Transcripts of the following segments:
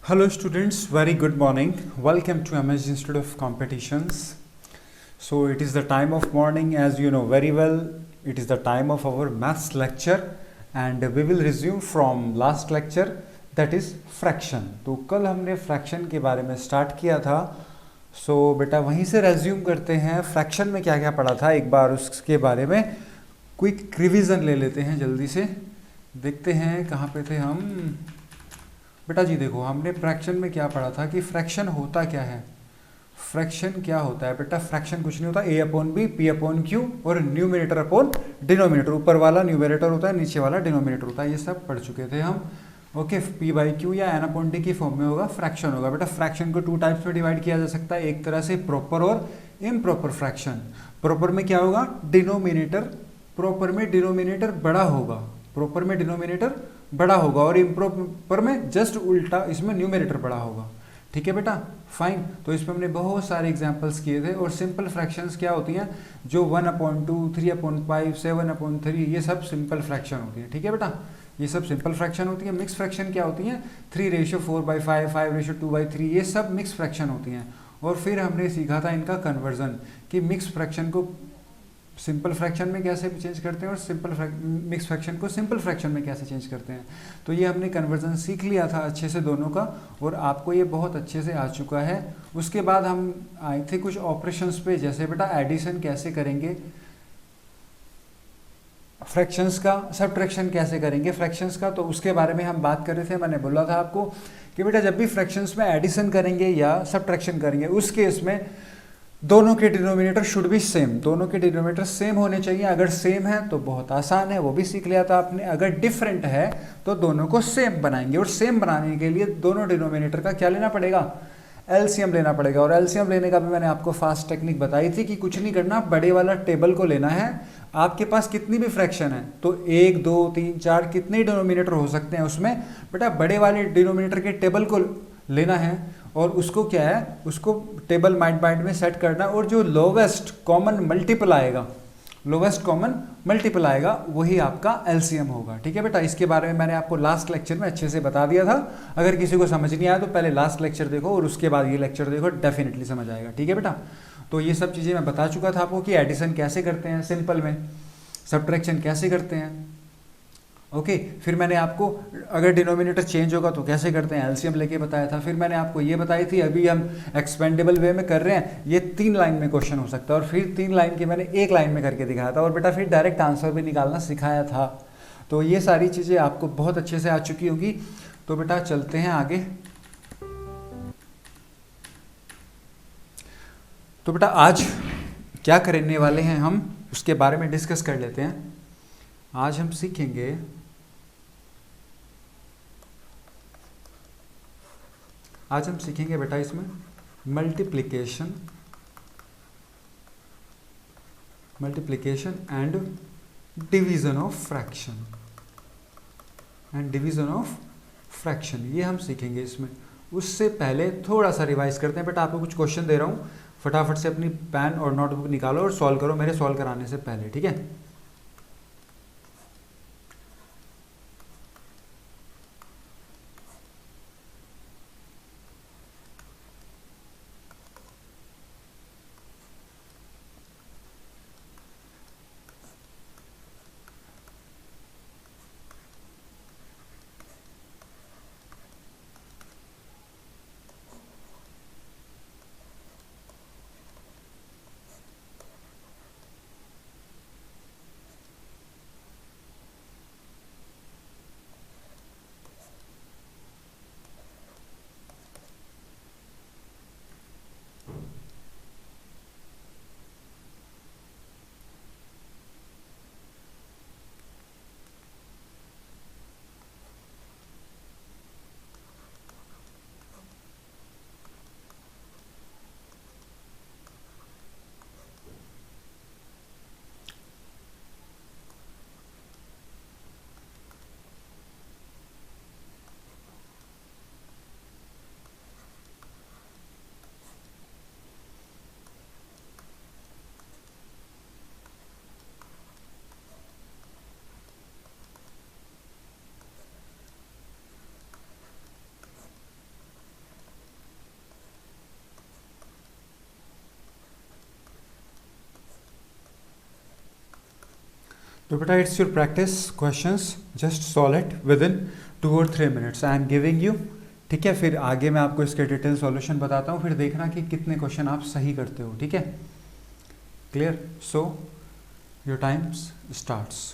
Hello students, very good morning. Welcome to MS Institute of Competitions. So it is the time of morning, as you know very well. It is the time of our maths lecture and we will resume from last lecture, that is fraction. तो कल हमने fraction के बारे में start किया था. So बेटा वहीं से resume करते हैं. fraction में क्या क्या पढ़ा था एक बार उसके बारे में क्विक रिवीजन ले लेते हैं. जल्दी से देखते हैं कहाँ पे थे हम. बेटा जी देखो, हमने फ्रैक्शन में क्या पढ़ा था कि फ्रैक्शन होता क्या है. फ्रैक्शन क्या होता है बेटा? फ्रैक्शन कुछ नहीं होता, a upon B, p upon Q और न्यूमिनेटर अपॉन डिनोमिनेटर. ऊपर वाला न्यूमिनेटर होता है, नीचे वाला डिनोमिनेटर होता है. ये सब पढ़ चुके थे हम. ओके, p बाई क्यू या n अपॉन डी की फॉर्म में होगा फ्रैक्शन होगा. बेटा फ्रैक्शन को टू टाइप्स में डिवाइड किया जा सकता है. एक तरह से प्रॉपर और इम्प्रॉपर फ्रैक्शन. प्रॉपर में क्या होगा? डिनोमिनेटर, प्रॉपर में डिनोमिनेटर बड़ा होगा, प्रॉपर में डिनोमिनेटर बड़ा होगा और इम्प्रॉपर में जस्ट उल्टा, इसमें न्यूमरेटर बड़ा होगा. ठीक है बेटा, फाइन. तो इसमें हमने बहुत सारे एग्जांपल्स किए थे. और सिंपल फ्रैक्शंस क्या होती हैं? जो 1/2, 3/5, 7/3, ये सब सिंपल फ्रैक्शन होती है. ठीक है बेटा, ये सब सिंपल फ्रैक्शन होती है. मिक्स फ्रैक्शन क्या होती हैं? 3:4/5, 5:2/3, ये सब मिक्स फ्रैक्शन होती हैं. और फिर हमने सीखा था इनका कन्वर्जन, कि मिक्स फ्रैक्शन को सिंपल फ्रैक्शन में कैसे चेंज करते हैं और मिक्स फ्रैक्शन को सिंपल फ्रैक्शन में कैसे चेंज करते हैं. तो ये हमने कन्वर्जन सीख लिया था अच्छे से दोनों का, और आपको ये बहुत अच्छे से आ चुका है. उसके बाद हम आए थे कुछ ऑपरेशंस पे, जैसे बेटा एडिशन कैसे करेंगे, फ्रैक्शंस का सब्ट्रैक्शन कैसे करेंगे फ्रैक्शंस का. तो उसके बारे में हम बात कर रहे थे. मैंने बोला था आपको कि बेटा जब भी फ्रैक्शंस में एडिशन करेंगे या सब्ट्रैक्शन करेंगे, उस केस में दोनों के डिनोमिनेटर शुड बी सेम. दोनों के डिनोमिनेटर सेम होने चाहिए. अगर सेम है तो बहुत आसान है, वो भी सीख लिया था आपने. अगर डिफरेंट है तो दोनों को सेम बनाएंगे. और सेम बनाने के लिए दोनों डिनोमिनेटर का क्या लेना पड़ेगा? एलसीएम लेना पड़ेगा. और एलसीएम लेने का भी मैंने आपको फास्ट टेक्निक बताई थी कि कुछ नहीं करना, बड़े वाला टेबल को लेना है. आपके पास कितनी भी फ्रैक्शन है तो 1, 2, 3, 4 कितने डिनोमिनेटर हो सकते हैं उसमें, बेटा बड़े वाले डिनोमिनेटर के टेबल को लेना है. और उसको क्या है, उसको टेबल माइंड में सेट करना. और जो लोवेस्ट कॉमन मल्टीपल आएगा, लोवेस्ट कॉमन मल्टीपल आएगा, वही आपका एलसीएम होगा. ठीक है बेटा, इसके बारे में मैंने आपको लास्ट लेक्चर में अच्छे से बता दिया था. अगर किसी को समझ नहीं आया तो पहले लास्ट लेक्चर देखो और उसके बाद ये लेक्चर देखो, डेफिनेटली समझ आएगा. ठीक है बेटा, तो ये सब चीज़ें मैं बता चुका था आपको कि एडिशन कैसे करते हैं सिंपल में, सब्ट्रैक्शन कैसे करते हैं. ओके, फिर मैंने आपको अगर डिनोमिनेटर चेंज होगा तो कैसे करते हैं, एलसीएम लेके बताया था. फिर मैंने आपको ये बताई थी, अभी हम एक्सपेंडेबल वे में कर रहे हैं, ये 3 लाइन में क्वेश्चन हो सकता है. और फिर 3 लाइन के मैंने 1 लाइन में करके दिखाया था. और बेटा फिर डायरेक्ट आंसर भी निकालना सिखाया था. तो ये सारी चीज़ें आपको बहुत अच्छे से आ चुकी होगी. तो बेटा चलते हैं आगे. तो बेटा आज क्या करने वाले हैं हम, उसके बारे में डिस्कस कर लेते हैं. आज हम सीखेंगे बेटा इसमें multiplication and division of fraction, ये हम सीखेंगे इसमें. उससे पहले थोड़ा सा रिवाइज करते हैं. बेटा आपको कुछ क्वेश्चन दे रहा हूँ, फटाफट से अपनी पेन और नोटबुक निकालो और सॉल्व करो मेरे सॉल्व कराने से पहले. ठीक है, तो बेटा it's your practice questions, just solve it with in 2 और 3 minutes I am giving you. ठीक है, फिर आगे मैं आपको इसके डिटेल सॉल्यूशन बताता हूँ, फिर देखना कि कितने क्वेश्चन आप सही करते हो। ठीक है, clear? So your time's starts.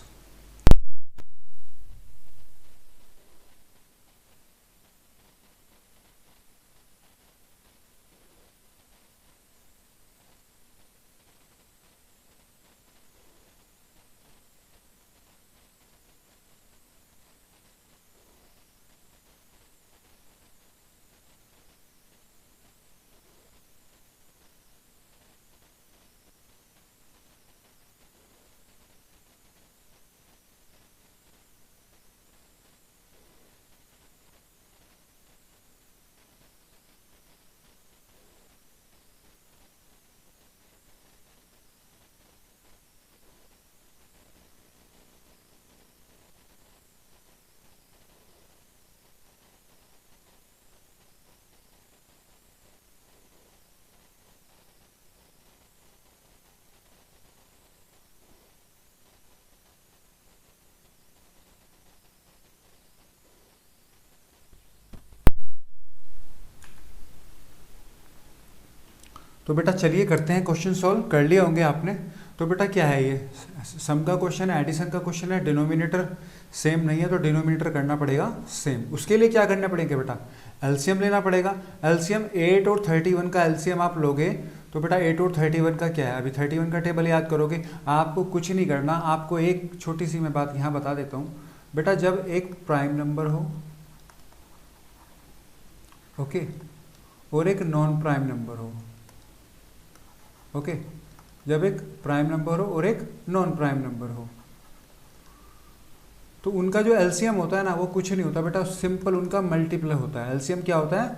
तो बेटा चलिए करते हैं क्वेश्चन सॉल्व। कर लिए होंगे आपने। तो बेटा क्या है ये, सम का क्वेश्चन है, एडिशन का क्वेश्चन है, डिनोमिनेटर सेम नहीं है तो डिनोमिनेटर करना पड़ेगा सेम। उसके लिए क्या करना पड़ेगा बेटा, एलसीएम लेना पड़ेगा। एलसीएम 8 और 31 का एलसीएम आप लोगे तो बेटा 8 और 31 का क्या है, अभी 31 का टेबल याद करोगे। आपको कुछ नहीं करना, आपको एक छोटी सी मैं बात यहाँ बता देता हूँ बेटा। जब एक प्राइम नंबर हो, ओके, और एक नॉन प्राइम नंबर हो, ओके, जब एक प्राइम नंबर हो और एक नॉन प्राइम नंबर हो, तो उनका जो एलसीएम होता है ना वो कुछ नहीं होता बेटा, सिंपल उनका मल्टीप्लाई होता है। एलसीएम क्या होता है,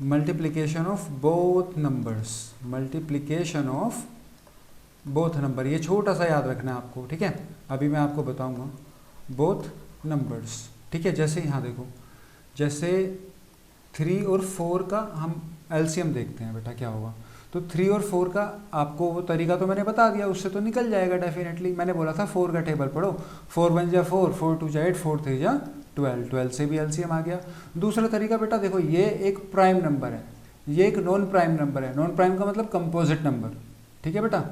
multiplication of both numbers, multiplication of both number. ये छोटा सा याद रखना है आपको, ठीक है। अभी मैं आपको बताऊंगा बोथ नंबर्स, ठीक है। जैसे यहाँ देखो, जैसे 3 और 4 का हम एलसीएम देखते हैं बेटा क्या होगा। तो 3 और 4 का आपको वो तरीका तो मैंने बता दिया, उससे तो निकल जाएगा डेफिनेटली। मैंने बोला था 4 का टेबल पढ़ो, 4 1 जा 4, 4 2 जा 8, 4 3 जा 12, 12 से भी एलसीएम आ गया। दूसरा तरीका बेटा देखो, ये एक प्राइम नंबर है, ये एक नॉन प्राइम नंबर है। नॉन प्राइम का मतलब कंपोजिट नंबर, ठीक है बेटा,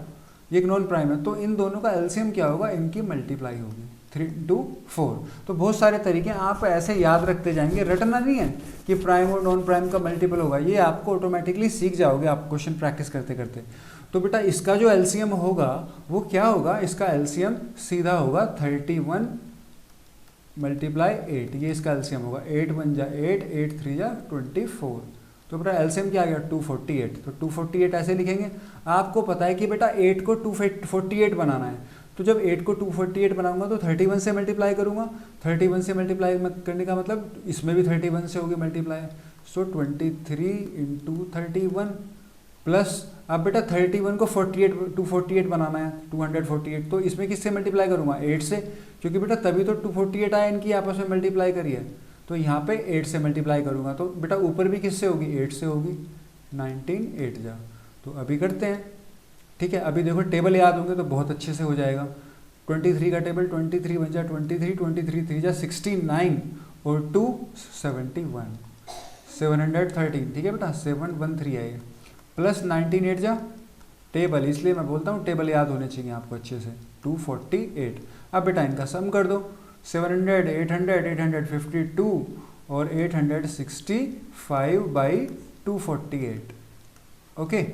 ये एक नॉन प्राइम है। तो इन दोनों का एलसीएम क्या होगा, इनकी मल्टीप्लाई होगी, 3 2 4। तो बहुत सारे तरीके आप ऐसे याद रखते जाएंगे, रटना नहीं है कि प्राइम और नॉन प्राइम का मल्टीपल होगा, ये आपको ऑटोमेटिकली सीख जाओगे आप क्वेश्चन प्रैक्टिस करते करते। तो बेटा इसका जो एलसीएम होगा वो क्या होगा, इसका एलसीएम सीधा होगा 31 मल्टीप्लाई 8, ये इसका एलसीएम होगा। 8 1 जा 8, 8 3 जा 24। तो बेटा एलसीएम क्या आ गया, 248। तो 248 ऐसे लिखेंगे। आपको पता है कि बेटा 8 को 248 बनाना है, तो जब 8 को 248 बनाऊंगा तो 31 से मल्टीप्लाई करूंगा। 31 से मल्टीप्लाई करने का मतलब इसमें भी 31 से होगी मल्टीप्लाई। सो 23 इंटू 31 प्लस, अब बेटा 31 को 248 बनाना है, 248। तो इसमें किससे मल्टीप्लाई करूंगा, 8 से, क्योंकि बेटा तभी तो 248 आया, इनकी आपस में मल्टीप्लाई करी है। तो यहाँ पे 8 से मल्टीप्लाई करूंगा, तो बेटा ऊपर भी किससे होगी, 8 से होगी, 19 8 जा। तो अभी करते हैं, ठीक है। अभी देखो टेबल याद होंगे तो बहुत अच्छे से हो जाएगा। 23 का टेबल, 23 1 जा 23, 23 3 जा 69 और 2 71, 713, ठीक है बेटा, 713 है ये, प्लस 19 8 जा टेबल, इसलिए मैं बोलता हूँ टेबल याद होने चाहिए आपको अच्छे से, 248। अब बेटा इनका सम कर दो, 700 800 852 और 865 बाई 248, ओके।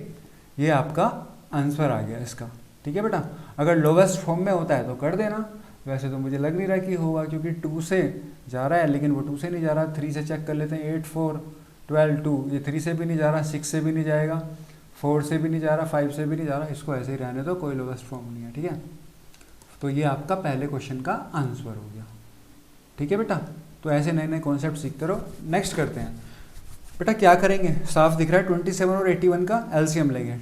ये आपका आंसर आ गया इसका, ठीक है बेटा। अगर लोवेस्ट फॉर्म में होता है तो कर देना, वैसे तो मुझे लग नहीं रहा कि होगा, क्योंकि 2 से जा रहा है, लेकिन वो 2 से नहीं जा रहा, 3 से चेक कर लेते हैं, 8 4 12 2, ये 3 से भी नहीं जा रहा, 6 से भी नहीं जाएगा, 4 से भी नहीं जा रहा, 5 से भी नहीं जा रहा, इसको ऐसे ही रहने दो, कोई लोवेस्ट फॉर्म नहीं है, ठीक है। तो ये आपका पहले क्वेश्चन का आंसर हो गया, ठीक है बेटा। तो ऐसे नए नए कॉन्सेप्ट सीखते रहो। नेक्स्ट करते हैं बेटा, क्या करेंगे, साफ दिख रहा है, 27 और 81 का एलसीएम लेंगे,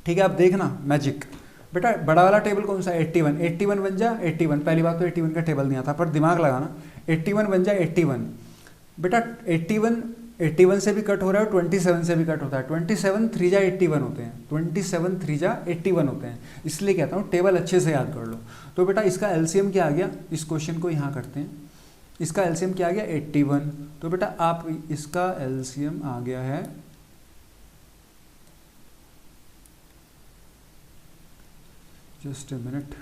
ठीक है। आप देखना मैजिक बेटा, बड़ा वाला टेबल कौन सा, 81, 81 बन जा 81। पहली बात तो 81 का टेबल नहीं आता, पर दिमाग लगाना, 81 बन जा 81 बेटा। 81 81 से भी कट हो रहा है और 27 से भी कट होता है। 27 3 जा 81 होते हैं, 27 3 जा 81 होते हैं, इसलिए कहता हूँ टेबल अच्छे से याद कर लो। तो बेटा इसका एलसीएम क्या आ गया, इस क्वेश्चन को यहाँ करते हैं, इसका एलसीएम क्या आ गया 81। तो बेटा आप इसका एलसीएम आ गया है जस्ट ए मिनट,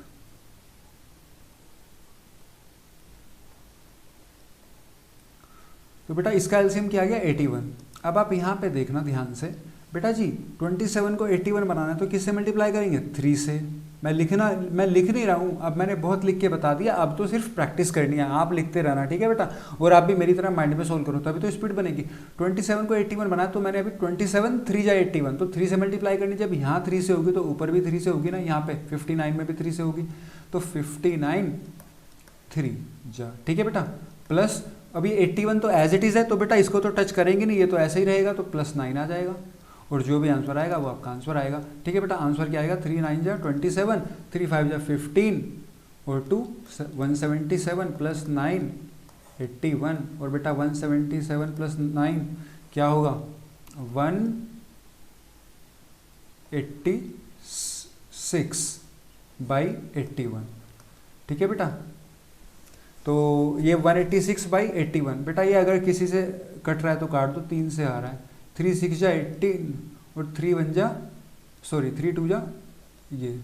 तो बेटा इसका एलसीएम क्या आ गया 81। अब आप यहाँ पे देखना ध्यान से बेटा जी, 27 को 81 बनाना है तो किससे मल्टीप्लाई करेंगे 3 से। मैं लिख नहीं रहा हूँ, अब मैंने बहुत लिख के बता दिया, अब तो सिर्फ प्रैक्टिस करनी है, आप लिखते रहना ठीक है बेटा, और आप भी मेरी तरह माइंड में सोल्व करो तभी तो स्पीड बनेगी। 27 को 81 बनाया तो मैंने अभी 27 3 जा 81, तो 3 से मल्टीप्लाई करनी, जब यहाँ 3 से होगी तो ऊपर भी 3 से होगी ना, यहाँ पे 59 में भी 3 से होगी, तो 59 3 जा, ठीक है बेटा, प्लस अभी 81 तो एज इट इज़ है, तो बेटा इसको तो टच करेंगे नहीं, ये तो ऐसे ही रहेगा, तो +9 आ जाएगा, और जो भी आंसर आएगा वो आपका आंसर आएगा। ठीक है बेटा, आंसर क्या आएगा 3 9 जा 27, 3 5 जा 15 और 2 177 प्लस 9 81, और बेटा 177 प्लस 9 क्या होगा 186 बाई 81। ठीक है बेटा, तो ये 186 बाई 81, बेटा ये अगर किसी से कट रहा है तो काट दो, 3 से आ रहा है, 3 6 जा 18 और 3 1 जा 3 2 जा ये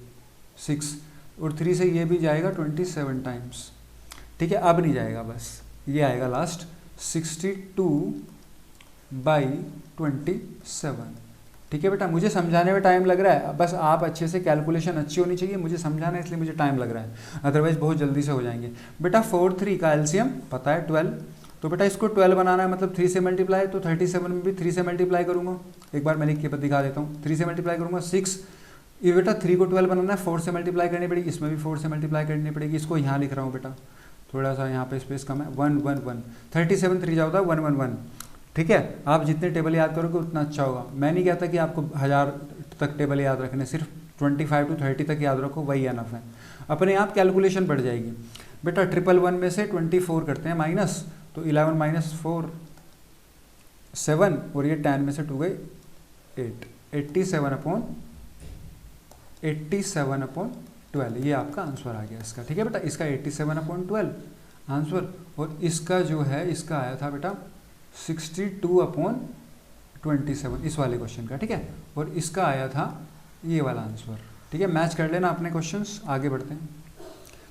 6 और 3 से ये भी जाएगा 27 टाइम्स। ठीक है, अब नहीं जाएगा, बस ये आएगा लास्ट 62 बाई 27। ठीक है बेटा, मुझे समझाने में टाइम लग रहा है, बस आप अच्छे से कैलकुलेशन अच्छी होनी चाहिए, मुझे समझाना है इसलिए मुझे टाइम लग रहा है, अदरवाइज बहुत जल्दी से हो जाएंगे। बेटा 4 3 का एलसीएम पता है 12, तो बेटा इसको 12 बनाना है, मतलब 3 से मल्टीप्लाई, तो 37 में भी 3 से मल्टीप्लाई करूँगा, एक बार मैं लिख के दिखा देता हूँ, 3 से मल्टीप्लाई करूँगा 6, ये बेटा 3 को 12 बनाना है, 4 से मल्टीप्लाई करनी पड़ेगी, इसमें भी 4 से मल्टीप्लाई करनी पड़ेगी, इसको यहाँ लिख रहा हूँ बेटा, थोड़ा सा यहाँ पे स्पेस कम है, 1 1 1, 37 3 जा होता है 1 1 1। ठीक है, आप जितने टेबल याद करोगे उतना अच्छा होगा। मैं नहीं कहता कि आपको 1000 तक टेबल याद रखने, सिर्फ 25 to 30 तक याद रखो, वही एनफ है, अपने आप कैलकुलेशन बढ़ जाएगी। बेटा 111 में से 24 करते हैं माइनस, तो 11 माइनस 4 7, और ये 10 में से 2 गए 8, 87/12, ये आपका आंसर आ गया इसका। ठीक है बेटा, इसका 87/12 आंसर, और इसका जो है इसका आया था बेटा 62/27 इस वाले क्वेश्चन का। ठीक है, और इसका आया था ये वाला आंसर। ठीक है, मैच कर लेना अपने क्वेश्चंस, आगे बढ़ते हैं।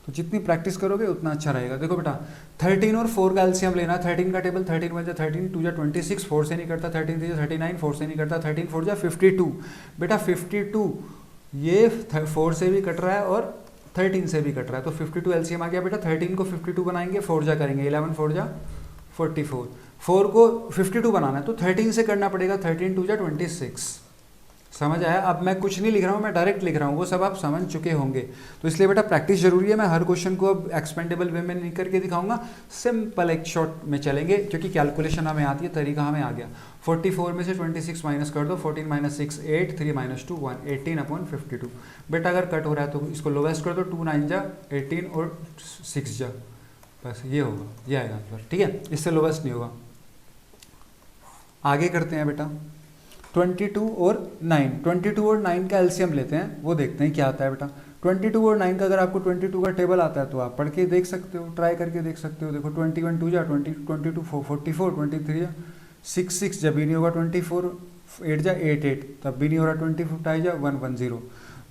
तो जितनी प्रैक्टिस करोगे उतना अच्छा रहेगा। देखो बेटा 13 और 4 का एलसीएम लेना, 13 का टेबल, 13 1 जा 13, 2 जा 26, 4 से नहीं करता, 13 3 जा 39, 4 से नहीं करता, 13 4 जा 52। बेटा 52 ये 4 से भी कट रहा है और 13 से भी कट रहा है, तो 52 एलसीएम आ गया बेटा। 13 को 52 बनाएंगे, 4 जा करेंगे, 11 4 जा 44, 4 को 52 बनाना है तो 13 से करना पड़ेगा, 13 2 जा 26। समझ आया? अब मैं कुछ नहीं लिख रहा हूँ, मैं डायरेक्ट लिख रहा हूँ, वो सब आप समझ चुके होंगे। तो इसलिए बेटा प्रैक्टिस जरूरी है। मैं हर क्वेश्चन को अब एक्सपेंडेबल वे में नहीं करके दिखाऊंगा, सिंपल एक शॉर्ट में चलेंगे, क्योंकि कैलकुलेशन हमें आती है, तरीका हमें आ गया। 44 में से 26 माइनस कर दो, 14 माइनस 6 8, 3 माइनस 2 1, 18/52। बेटा अगर कट हो रहा है तो इसको लोवेस्ट कर दो, 2 9 जा 18 और 6 जा, बस ये होगा, ये आएगा आंसर। ठीक है, इससे लोवेस्ट नहीं होगा। आगे करते हैं बेटा 22 और 9, 22 और 9 का एलसीएम लेते हैं, वो देखते हैं क्या आता है बेटा। 22 और 9 का अगर आपको 22 का टेबल आता है तो आप पढ़ के देख सकते हो, ट्राई करके देख सकते हो। देखो 21 2 जा 20, 22 44, 23 जा 6 6, जब भी नहीं होगा 24, 8 जा 8 8, तब भी नहीं हो रहा 25 जा 1 1 0।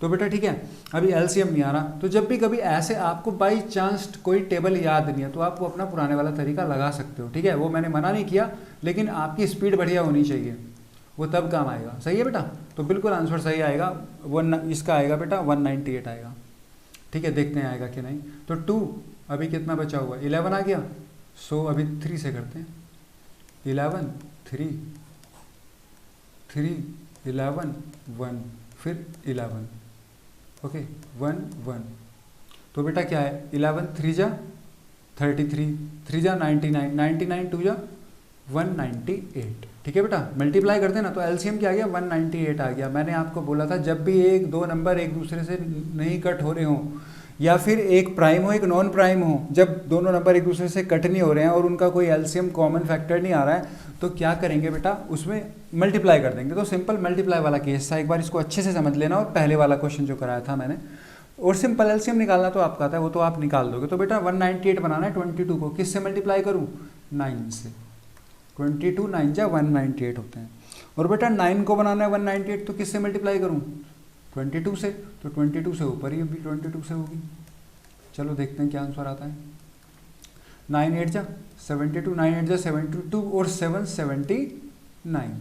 तो बेटा ठीक है, अभी एलसीएम नहीं आ रहा, तो जब भी कभी ऐसे आपको बाई चांस कोई टेबल याद नहीं है तो आप वो अपना पुराने वाला तरीका लगा सकते हो। ठीक है, वो मैंने मना नहीं किया, लेकिन आपकी स्पीड बढ़िया होनी चाहिए, वो तब काम आएगा। सही है बेटा, तो बिल्कुल आंसर सही आएगा, इसका आएगा बेटा 198 आएगा। ठीक है, देखते हैं आएगा कि नहीं। तो 2 अभी कितना बचा हुआ, 11 आ गया, सो अभी 3 से करते हैं, 11 3 3 11 1 फिर 11, ओके 1 1। तो बेटा क्या है, 11 3 जा 33, 3 जा 99, 99 2 जा 198। ठीक है बेटा, मल्टीप्लाई करते हैं ना, तो एलसीएम क्या आ गया 198 आ गया। मैंने आपको बोला था जब भी एक दो नंबर एक दूसरे से नहीं कट हो रहे हों या फिर एक प्राइम हो एक नॉन प्राइम हो, जब दोनों नंबर एक दूसरे से कट नहीं हो रहे हैं और उनका कोई एलसीएम कॉमन फैक्टर नहीं आ रहा है, तो क्या करेंगे बेटा, उसमें मल्टीप्लाई कर देंगे। तो सिंपल मल्टीप्लाई वाला केस था, एक बार इसको अच्छे से समझ लेना, और पहले वाला क्वेश्चन जो कराया था मैंने, और सिंपल एलसीएम निकालना तो आपका आता है, वो तो आप निकाल दोगे। तो बेटा 198 बनाना है 22 को, किससे मल्टीप्लाई करूँ, 9 से। 22 9 जा 198 होते हैं। और बेटा 9 को बनाना है 198, तो किससे मल्टीप्लाई करूँ, 22 से। तो 22 से ऊपर ही भी 22 से होगी। चलो देखते हैं क्या आंसर आता है। 9 8 जा 72, 9 8 जा 72 और 7 79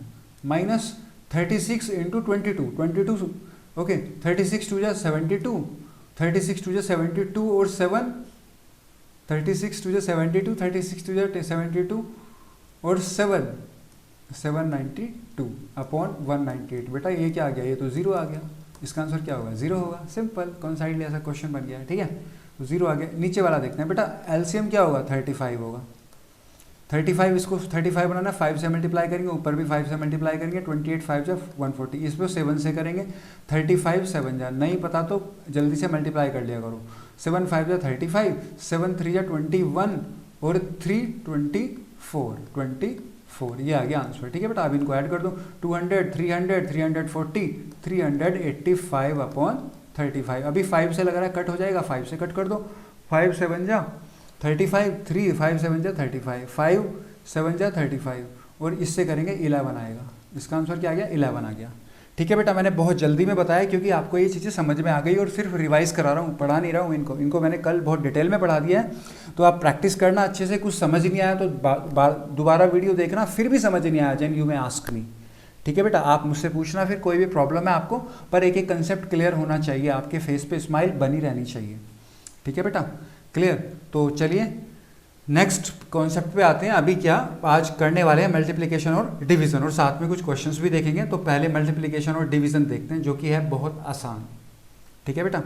माइनस 36 इंटू 22 ओके। 36 2 जा 72, 36 2 जा 72 और 7 36 2 जा 72, 36 2 जा 72 और 7 792 अपॉन 198। बेटा ये क्या आ गया, ये तो 0 आ गया। इसका आंसर क्या होगा, 0 होगा। सिंपल कॉन्साइडली ऐसा क्वेश्चन बन गया है, ठीक है। तो 0 आ गया। नीचे वाला देखते हैं बेटा, एलसीएम क्या होगा, 35 होगा। 35, इसको 35 बनाना, 5 से मल्टीप्लाई करेंगे, ऊपर भी 5 से मल्टीप्लाई करेंगे, 28 5 जा 140, इस पर 7 से करेंगे। 35 7 जा, नहीं पता तो जल्दी से मल्टीप्लाई कर लिया करो। 7 5 जा 35, 7 3 जा 21 और 3 24, ये आ गया आंसर, ठीक है बेटा। अब इनको ऐड कर दो, 200 300 340 385 अपॉन 35। अभी 5 से लग रहा है कट हो जाएगा, 5 से कट कर दो। 5 7 जा 35, 3 5 7 जा 35, 5 7 जा 35 और इससे करेंगे 11 आएगा। इसका आंसर क्या आ गया, 11 आ गया, ठीक है बेटा। मैंने बहुत जल्दी में बताया क्योंकि आपको ये चीज़ें समझ में आ गई, और सिर्फ रिवाइज करा रहा हूँ, पढ़ा नहीं रहा हूँ इनको मैंने कल बहुत डिटेल में पढ़ा दिया है। तो आप प्रैक्टिस करना अच्छे से, कुछ समझ नहीं आया तो दोबारा वीडियो देखना, फिर भी समझ नहीं आया देन यू में आस्क मी, ठीक है बेटा। आप मुझसे पूछना फिर, कोई भी प्रॉब्लम है आपको, पर एक एक कंसेप्ट क्लियर होना चाहिए, आपके फेस पे स्माइल बनी रहनी चाहिए, ठीक है बेटा। क्लियर। तो चलिए नेक्स्ट कॉन्सेप्ट पे आते हैं। अभी क्या आज करने वाले हैं, मल्टीप्लिकेशन और डिवीजन, और साथ में कुछ क्वेश्चंस भी देखेंगे। तो पहले मल्टीप्लिकेशन और डिवीजन देखते हैं, जो कि है बहुत आसान, ठीक है बेटा।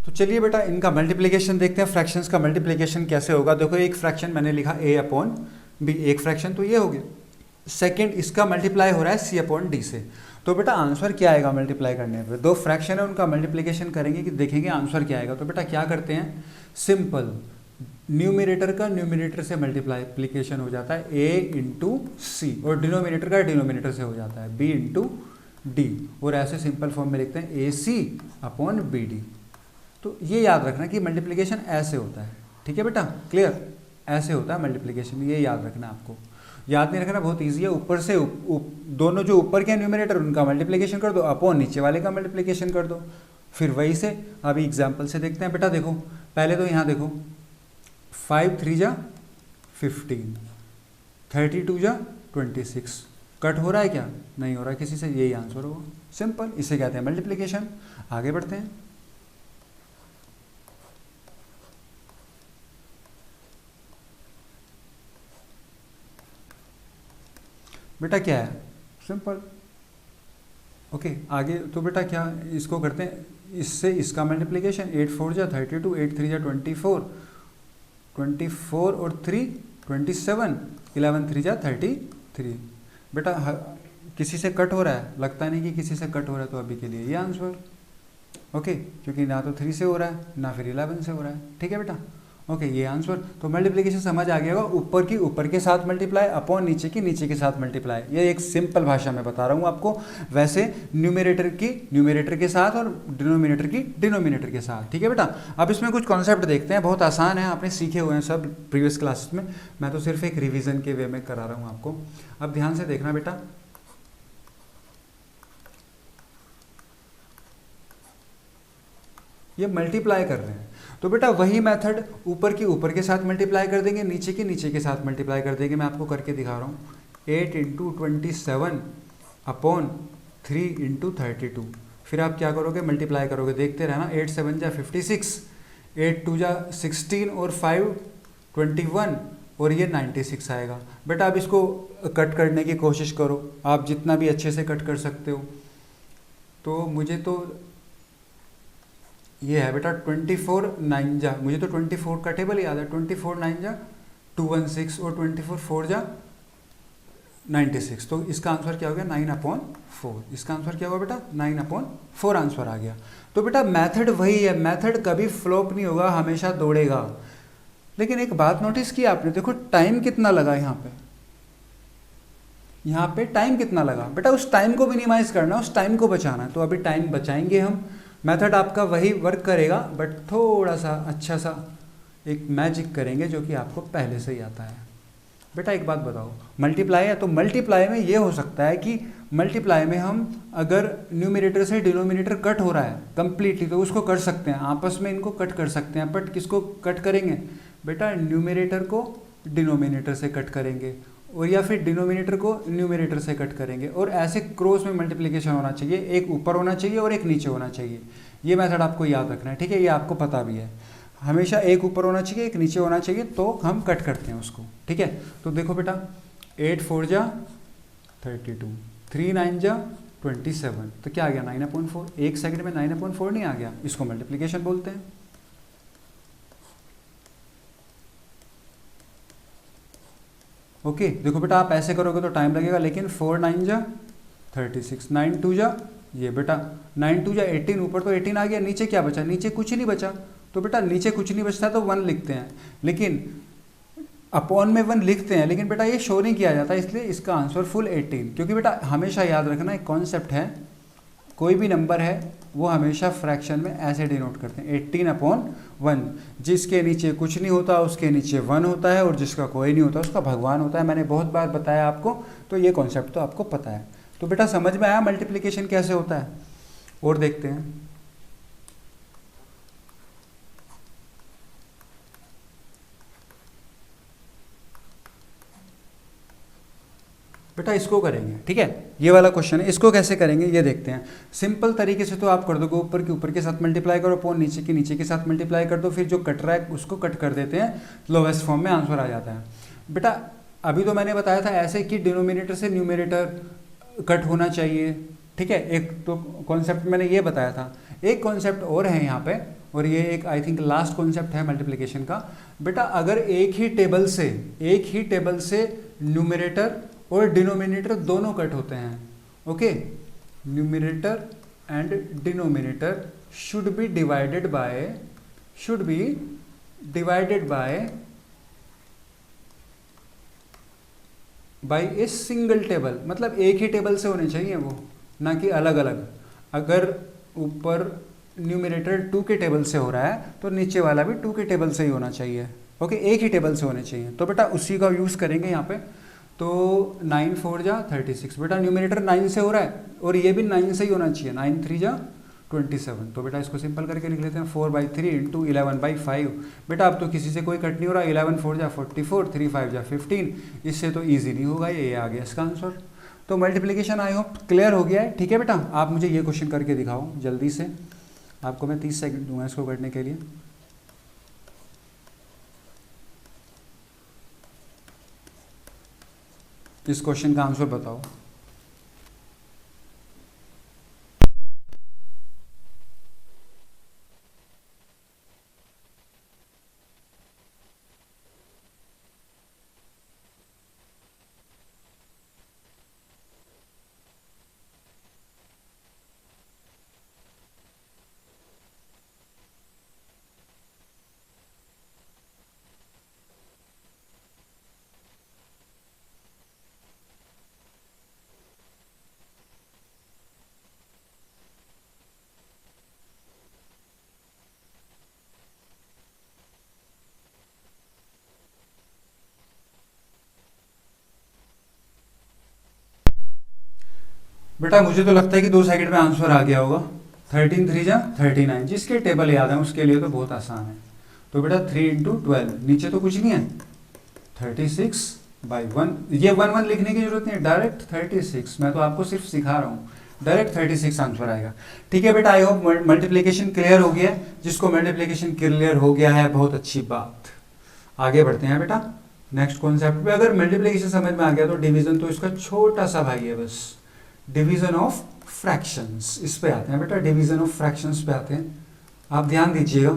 तो चलिए बेटा इनका मल्टीप्लिकेशन देखते हैं। फ्रैक्शंस का मल्टीप्लिकेशन कैसे होगा। देखो एक फ्रैक्शन मैंने लिखा a अपॉन बी, एक फ्रैक्शन तो ये हो गया। सेकंड इसका मल्टीप्लाई हो रहा है c अपॉन डी से। तो बेटा आंसर क्या आएगा मल्टीप्लाई करने पे, दो फ्रैक्शन है उनका मल्टीप्लिकेशन करेंगे कि देखेंगे आंसर क्या आएगा। तो बेटा क्या करते हैं, सिंपल न्यूमिनेटर का न्यूमिनेटर से मल्टीप्लिकेशन हो जाता है a इंटू सी, और डिनोमिनेटर का डिनोमिनेटर से हो जाता है b इंटू डी, और ऐसे सिंपल फॉर्म में लिखते हैं ए सी अपॉन बी डी। तो ये याद रखना कि मल्टीप्लिकेशन ऐसे होता है, ठीक है बेटा। क्लियर, ऐसे होता है मल्टीप्लिकेशन, ये याद रखना आपको। याद नहीं रखना, बहुत ईजी है। ऊपर से दोनों जो ऊपर के न्यूमिनेटर उनका मल्टीप्लिकेशन कर दो, अपॉन नीचे वाले का मल्टीप्लिकेशन कर दो, फिर वही से। अभी एग्जाम्पल से देखते हैं बेटा। देखो पहले तो यहाँ देखो 5 3 जा 15, 32 जा 26, कट हो रहा है क्या, नहीं हो रहा है किसी से, यही आंसर होगा। सिंपल, इसे कहते हैं मल्टीप्लिकेशन। आगे बढ़ते हैं। बेटा क्या है, सिंपल। ओके आगे तो बेटा क्या, इसको करते हैं इससे इसका मल्टीप्लिकेशन। 8 4 जा 32, 8 3 जा 24, 24 और 3 27, 11 3 जा 33। बेटा किसी से कट हो रहा है, लगता नहीं कि किसी से कट हो रहा है, तो अभी के लिए ये आंसर। ओके क्योंकि ना तो 3 से हो रहा है ना फिर 11 से हो रहा है, ठीक है बेटा। ओके ये आंसर। तो मल्टीप्लिकेशन समझ आ गया होगा, ऊपर के साथ मल्टीप्लाई अपॉन नीचे के साथ मल्टीप्लाई। ये एक सिंपल भाषा में बता रहा हूँ आपको। वैसे न्यूमरेटर के साथ और डिनोमिनेटर के साथ। ठीक है बेटा। अब इसमें कुछ कॉन्सेप्ट देखते हैं, बहुत आसान है, आपने सीखे हुए हैं सब प्रीवियस क्लासेस में। मैं तो सिर्फ एक रिविजन के वे में करा रहा हूँ आपको। अब ध्यान से देखना बेटा, ये मल्टीप्लाई कर रहे हैं तो बेटा वही मेथड ऊपर के साथ मल्टीप्लाई कर देंगे, नीचे के साथ मल्टीप्लाई कर देंगे। मैं आपको करके दिखा रहा हूँ। 8 इंटू 27 अपॉन 3 इंटू 32। फिर आप क्या करोगे, मल्टीप्लाई करोगे, देखते रहना। 8 7 जा 56, 8 2 जा 16 और 5 21 और ये 96 आएगा। बेटा अब इसको कट करने की कोशिश करो, आप जितना भी अच्छे से कट कर सकते हो। तो मुझे तो ये है बेटा 24 9 जा, मुझे तो 24 का टेबल याद है। 24 9 जा 216 और 24 4 जा 96। तो इसका आंसर क्या हो गया, 9/4। इसका आंसर क्या हुआ बेटा, 9/4 आंसर आ गया। तो बेटा मेथड वही है, मेथड कभी फ्लॉप नहीं होगा, हमेशा दौड़ेगा। लेकिन एक बात नोटिस की आपने, देखो टाइम कितना लगा यहाँ पे टाइम कितना लगा बेटा। उस टाइम को मिनिमाइज करना, उस टाइम को बचाना है। तो अभी टाइम बचाएंगे हम। मेथड आपका वही वर्क करेगा, बट थोड़ा सा अच्छा सा एक मैजिक करेंगे जो कि आपको पहले से ही आता है। बेटा एक बात बताओ, मल्टीप्लाई है तो मल्टीप्लाई में ये हो सकता है कि मल्टीप्लाई में हम अगर न्यूमरेटर से डिनोमिनेटर कट हो रहा है कंप्लीटली तो उसको कर सकते हैं, आपस में इनको कट कर सकते हैं। बट किसको कट करेंगे बेटा, न्यूमरेटर को डिनोमिनेटर से कट करेंगे, और या फिर डिनोमिनेटर को न्यूमरेटर से कट करेंगे। और ऐसे क्रॉस में मल्टीप्लिकेशन होना चाहिए, एक ऊपर होना चाहिए और एक नीचे होना चाहिए। ये मेथड आपको याद रखना है, ठीक है। ये आपको पता भी है, हमेशा एक ऊपर होना चाहिए एक नीचे होना चाहिए, तो हम कट करते हैं उसको, ठीक है। तो देखो बेटा 8 4 जा 32, 3 9 जा 27, तो क्या आ गया 9/4। एक सेकंड में 9/4 नहीं आ गया, इसको मल्टीप्लिकेशन बोलते हैं। ओके देखो बेटा आप ऐसे करोगे तो टाइम लगेगा, लेकिन 4 9 जा 36, 9 2 जा ये बेटा 9 2 जा 18, ऊपर तो 18 आ गया, नीचे क्या बचा, नीचे कुछ नहीं बचा। तो बेटा नीचे कुछ नहीं बचता तो 1 लिखते हैं, लेकिन अपॉन में 1 लिखते हैं, लेकिन बेटा ये शो नहीं किया जाता, इसलिए इसका आंसर फुल 18। क्योंकि बेटा हमेशा याद रखना एक कॉन्सेप्ट है, कोई भी नंबर है वो हमेशा फ्रैक्शन में ऐसे डिनोट करते हैं 18/1। जिसके नीचे कुछ नहीं होता उसके नीचे 1 होता है, और जिसका कोई नहीं होता उसका भगवान होता है। मैंने बहुत बार बताया आपको, तो ये कॉन्सेप्ट तो आपको पता है। तो बेटा समझ में आया मल्टीप्लिकेशन कैसे होता है। और देखते हैं बेटा, इसको करेंगे, ठीक है। ये वाला क्वेश्चन है, इसको कैसे करेंगे ये देखते हैं। सिंपल तरीके से तो आप कर दोगे, ऊपर के साथ मल्टीप्लाई करो, अपॉन नीचे के साथ मल्टीप्लाई कर दो, फिर जो कट रहा है उसको कट कर देते हैं, लोवेस्ट फॉर्म में आंसर आ जाता है। बेटा अभी तो मैंने बताया था ऐसे कि डिनोमिनेटर से न्यूमरेटर कट होना चाहिए, ठीक है। एक तो कॉन्सेप्ट मैंने ये बताया था, एक कॉन्सेप्ट और है यहाँ पे, और ये एक आई थिंक लास्ट कॉन्सेप्ट है मल्टीप्लिकेशन का। बेटा अगर एक ही टेबल से न्यूमरेटर और डिनोमिनेटर दोनों कट होते हैं, okay, numerator and denominator should be divided by a single table, मतलब एक ही टेबल से होने चाहिए वो, ना कि अलग अलग। अगर ऊपर न्यूमरेटर 2 के टेबल से हो रहा है तो नीचे वाला भी 2 के टेबल से ही होना चाहिए, ओके, एक ही टेबल से होने चाहिए। तो बेटा उसी का यूज़ करेंगे यहाँ पे। तो 9 4 जा 36, बेटा न्यूमरेटर 9 से हो रहा है और ये भी 9 से ही होना चाहिए, 9 3 जा 27। तो बेटा इसको सिंपल करके लिख लेते हैं 4/3 इंटू 11/5। बेटा अब तो किसी से कोई कट नहीं हो रहा, 11 4 जा 44, 3 5 जा 15, इससे तो ईजी नहीं होगा, ये आ गया इसका आंसर। तो मल्टीप्लिकेशन आई होप क्लियर हो गया है, ठीक है बेटा। आप मुझे ये क्वेश्चन करके दिखाओ जल्दी से, आपको मैं 30 सेकंड दूंगा इसको करने के लिए। इस क्वेश्चन का आंसर बताओ। बेटा मुझे तो लगता है कि दो सेकंड में आंसर आ गया होगा। 13 3 जा 39, जिसके टेबल याद है उसके लिए तो बहुत आसान है। तो बेटा 3 इंटू 12, नीचे तो कुछ नहीं है, 36/1, ये 1 1 लिखने की जरूरत नहीं है, डायरेक्ट 36, मैं तो आपको सिर्फ सिखा रहा हूँ, डायरेक्ट 36 आंसर आएगा। ठीक है बेटा, आई होप मल्टीप्लिकेशन क्लियर हो गया है। जिसको मल्टीप्लिकेशन क्लियर हो गया है बहुत अच्छी बात। आगे बढ़ते हैं बेटा नेक्स्ट कॉन्सेप्ट पे। अगर मल्टीप्लिकेशन समझ में आ गया तो डिवीजन तो इसका छोटा सा भाई है बस, डिवीजन ऑफ फ्रैक्शंस, इस पे आते हैं बेटा, डिवीजन ऑफ फ्रैक्शंस पे आते हैं। आप ध्यान दीजिएगा,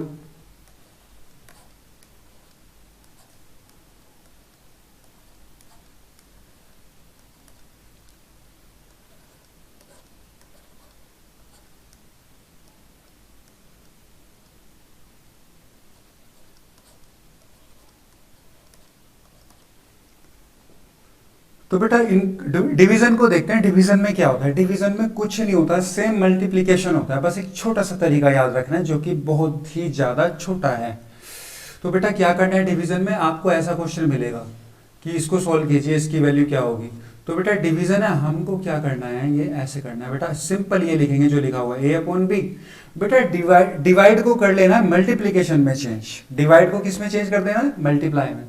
तो बेटा इन डिवीजन को देखते हैं। डिवीजन में क्या होता है? डिवीजन में कुछ नहीं होता, सेम मल्टीप्लिकेशन होता है, बस एक छोटा सा तरीका याद रखना है जो कि बहुत ही ज्यादा छोटा है। तो बेटा क्या करना है डिवीजन में, आपको ऐसा क्वेश्चन मिलेगा कि इसको सॉल्व कीजिए, इसकी वैल्यू क्या होगी। तो बेटा डिवीजन है, हमको क्या करना है, ये ऐसे करना है बेटा, सिंपल ये लिखेंगे जो लिखा हुआ है a/b। बेटा डिवाइड को कर लेना है मल्टीप्लिकेशन में चेंज, डिवाइड को किस में चेंज कर देना है, मल्टीप्लाई में।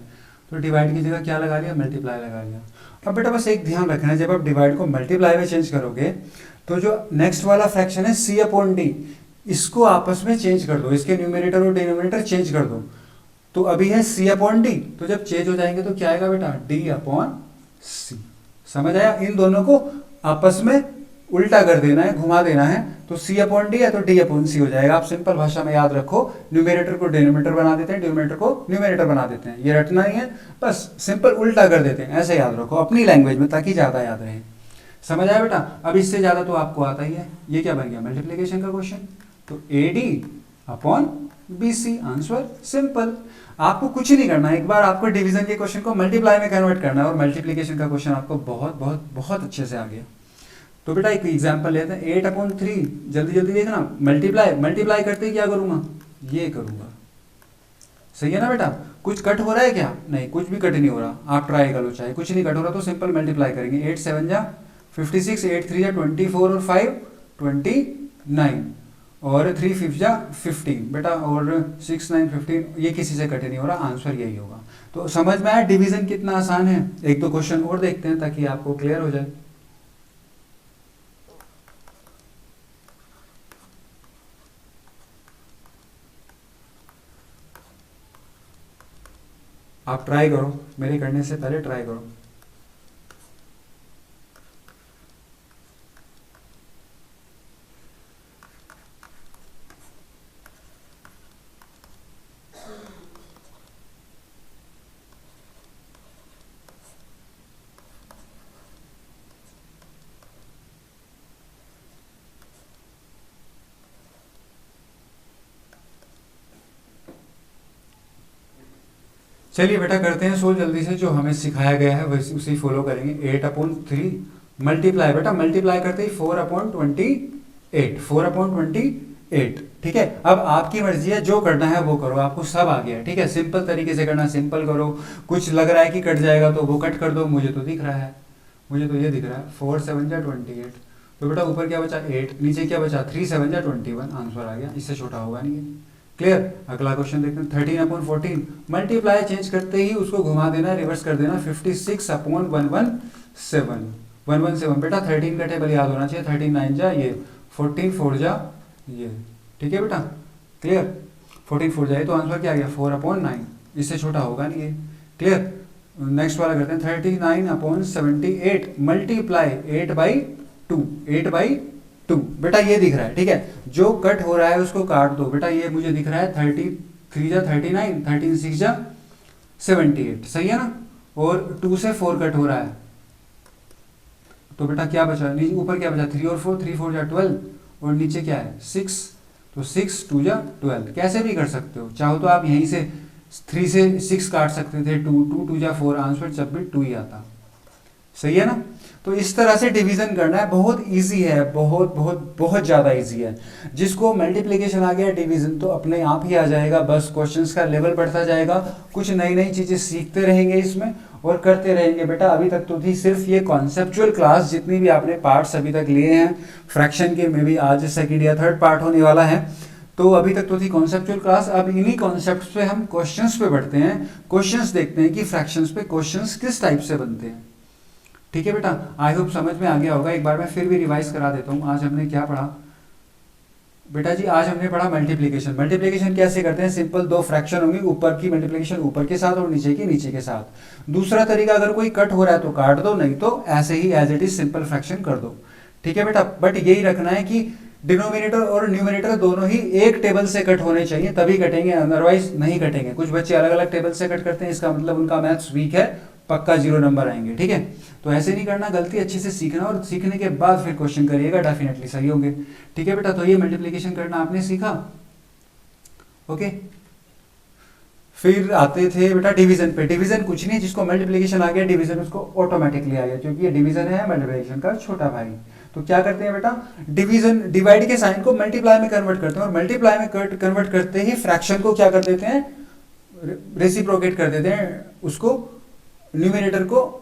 तो डिवाइड की जगह क्या लगा लिया, मल्टीप्लाई लगा लिया। अब बेटा बस एक ध्यान रखना है, जब आप डिवाइड को मल्टीप्लाई में चेंज करोगे तो जो नेक्स्ट वाला फ्रैक्शन है c/d, इसको आपस में चेंज कर दो, इसके न्यूमरेटर और डिनोमिनेटर चेंज कर दो। तो अभी है c/d, तो जब चेंज हो जाएंगे तो क्या आएगा बेटा, d/c। समझ आया? इन दोनों को आपस में उल्टा कर देना है, घुमा देना है। तो c/d है तो d/c हो जाएगा। आप सिंपल भाषा में याद रखो, न्यूमरेटर को डिनोमिनेटर बना देते हैं, डिनोमिनेटर को न्यूमरेटर बना देते हैं, ये रटना नहीं है, बस सिंपल उल्टा कर देते हैं, ऐसे याद रखो अपनी लैंग्वेज में ताकि ज्यादा याद रहे। समझ आया बेटा? अब इससे ज्यादा तो आपको आता ही है। ये क्या बन गया, मल्टीप्लीकेशन का क्वेश्चन। तो AD/BC, आंसर सिंपल। आपको कुछ नहीं करना है, एक बार आपको डिवीजन के क्वेश्चन को मल्टीप्लाई में कन्वर्ट करना है और मल्टीप्लीकेशन का क्वेश्चन आपको बहुत बहुत बहुत अच्छे से आ गया। तो बेटा एक एग्जांपल लेते हैं, 8/3, जल्दी जल्दी देखना, मल्टीप्लाई करते ही क्या करूंगा, ये करूंगा। सही है ना बेटा? कुछ कट हो रहा है क्या? नहीं, कुछ भी कट नहीं हो रहा, आप ट्राई कर लो, चाहे कुछ नहीं कट हो रहा तो सिंपल मल्टीप्लाई करेंगे। 8 7 जा 56, 8 3 जा 24 और 5 29 और 3 5 जा 15 बेटा, और 6 9 15, ये किसी से कट नहीं हो रहा, आंसर यही होगा। तो समझ में आया डिवीजन कितना आसान है। एक दो क्वेश्चन और देखते हैं ताकि आपको क्लियर हो जाए। आप ट्राई करो, मेरे करने से पहले ट्राई करो। चलिए बेटा करते हैं सोल्व जल्दी से, जो हमें सिखाया गया है वैसे उसे फॉलो करेंगे। 8/3 मल्टीप्लाई, बेटा मल्टीप्लाई करते ही 4/28, 4/28। ठीक है, अब आपकी मर्जी है, जो करना है वो करो, आपको सब आ गया है। ठीक है, सिंपल तरीके से करना, सिंपल करो। कुछ लग रहा है कि कट जाएगा तो वो कट कर दो, मुझे तो दिख रहा है, मुझे तो ये दिख रहा है 4 7 जा 28। तो बेटा ऊपर क्या बचा 8, नीचे क्या बचा 3 7 जा 21, आंसर आ गया, इससे छोटा होगा नहीं है। क्लियर? अगला क्वेश्चन देखते हैं। 13/14 मल्टीप्लाई चेंज करते ही उसको घुमा देना, रिवर्स कर देना, 56/117, 117 बेटा 13 का टेबल याद होना चाहिए, 13 9 जा ये, 14 4 जा ये। ठीक है बेटा, क्लियर? 14 4 जाए तो आंसर क्या आ गया 4/9, इससे छोटा होगा नहीं ये। क्लियर? नेक्स्ट वाला करते हैं 39/78 मल्टीप्लाई 8/2, 8/2 बेटा ये दिख रहा है। ठीक है, जो कट हो रहा है उसको काट दो बेटा, ये मुझे दिख रहा है 33 जा 39, 13 6 जा 78, सही है ना? और 2 से 4 कट हो रहा है तो बेटा क्या बचा, नीचे ऊपर क्या बचा 3 और 4, 3 4 जा 12 और नीचे क्या है 6, तो 6 2 जा 12। कैसे भी कर सकते हो, चाहो तो आप यहीं से 3 से 6 काट सकते थे, 2 2 2 जा 4, आंसर जब भी 2 ही आता। सही है ना? तो इस तरह से डिवीजन करना है, बहुत इजी है, बहुत बहुत बहुत ज्यादा इजी है। जिसको मल्टीप्लिकेशन आ गया, डिवीजन तो अपने आप ही आ जाएगा, बस क्वेश्चंस का लेवल बढ़ता जाएगा, कुछ नई नई चीजें सीखते रहेंगे इसमें और करते रहेंगे बेटा। अभी तक तो थी सिर्फ ये कॉन्सेप्चुअल क्लास, जितनी भी आपने पार्ट्स अभी तक लिए हैं फ्रैक्शन के, में भी आज सेकंड या थर्ड पार्ट होने वाला है। तो अभी तक तो थी कॉन्सेप्चुअल क्लास, अब इन्हीं कॉन्सेप्ट्स पे हम क्वेश्चंस पे बढ़ते हैं। क्वेश्चंस देखते हैं कि फ्रैक्शंस पे क्वेश्चंस किस टाइप से बनते हैं। ठीक है बेटा, आई होप समझ में आ गया होगा। एक बार मैं फिर भी रिवाइज करा देता हूँ। आज हमने क्या पढ़ा बेटा जी? आज हमने पढ़ा मल्टीप्लिकेशन। मल्टीप्लिकेशन कैसे करते हैं? सिंपल, दो फ्रैक्शन होंगे, ऊपर की मल्टीप्लिकेशन ऊपर के साथ और नीचे की नीचे के साथ। दूसरा तरीका, अगर कोई कट हो रहा है तो काट दो, नहीं तो ऐसे ही as it is simple fraction कर दो। ठीक है बेटा, बट यही रखना है कि डिनोमिनेटर और न्यूमिनेटर दोनों ही एक टेबल से कट होने चाहिए, तभी कटेंगे, अदरवाइज नहीं कटेंगे। कुछ बच्चे अलग अलग टेबल से कट करते हैं, इसका मतलब उनका मैथ्स वीक है, पक्का 0 नंबर आएंगे। ठीक है, तो ऐसे नहीं करना, गलती अच्छे से सीखना और सीखने के बाद फिर क्वेश्चन करिएगा, डेफिनेटली सही होंगे। ठीक है बेटा, तो ये मल्टीप्लिकेशन करना आपने सीखा। ओके, फिर आते थे बेटा डिवीजन पे। डिवीजन कुछ नहीं, जिसको मल्टीप्लिकेशन आ गया डिवीजन उसको ऑटोमेटिकली आ गया, क्योंकि ये डिवीजन है मल्टीप्लिकेशन का छोटा भाई। तो क्या करते हैं बेटा, डिवीजन, डिवाइड के साइन को मल्टीप्लाई में कन्वर्ट करते हैं, और मल्टीप्लाई में कन्वर्ट करते ही फ्रैक्शन को क्या कर देते हैं, रेसिप्रोकेट कर देते हैं, उसको न्यूमिनेटर को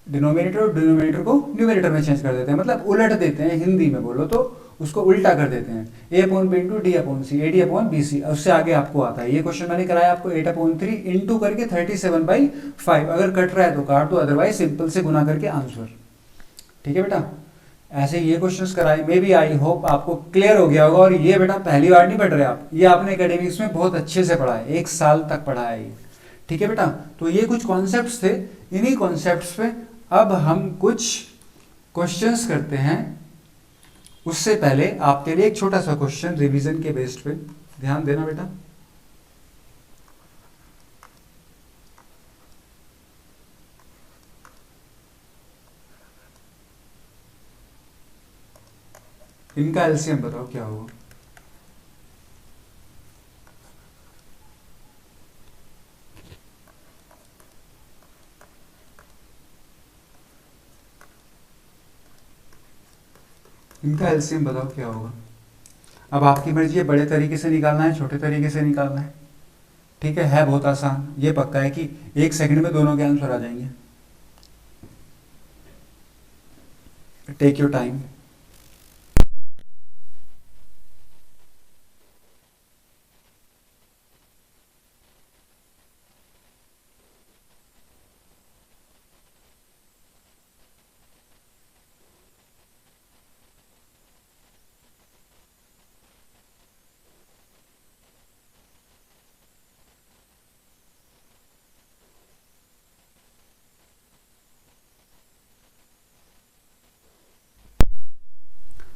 डिनोमिनेटर और डिनोमिनेटर को न्यूमिनेटर में चेंज कर देते हैं, मतलब उलट देते हैं, हिंदी में बोलो तो उसको उल्टा कर देते हैं। A upon B into D upon C, A D upon B C. उससे आगे आपको आता है ये क्वेश्चन मैंने कराया आपको, 8/3 इंटू करके 37/5। अगर कट रहा है तो काट दो, अदरवाइज सिंपल से गुना करके आंसर। ठीक है बेटा, ऐसे ये क्वेश्चंस कराए, मे बी आई होप आपको क्लियर हो गया होगा। और ये बेटा पहली बार नहीं पढ़ रहे आप, ये आपने एकेडमिक्स में बहुत अच्छे से पढ़ा है, 1 साल तक पढ़ा है ये। ठीक है बेटा, तो ये कुछ कॉन्सेप्ट्स थे, इन्हीं कॉन्सेप्ट्स पे अब हम कुछ क्वेश्चंस करते हैं। उससे पहले आपके लिए एक छोटा सा क्वेश्चन रिवीजन के बेस्ड पे, ध्यान देना बेटा। इनका एलसीएम बताओ क्या होगा? इनका एलसीएम बताओ क्या होगा? अब आपकी मर्जी है, बड़े तरीके से निकालना है, छोटे तरीके से निकालना है। ठीक है बहुत आसान। ये पक्का है कि 1 सेकंड में दोनों के आंसर आ जाएंगे। Take your time.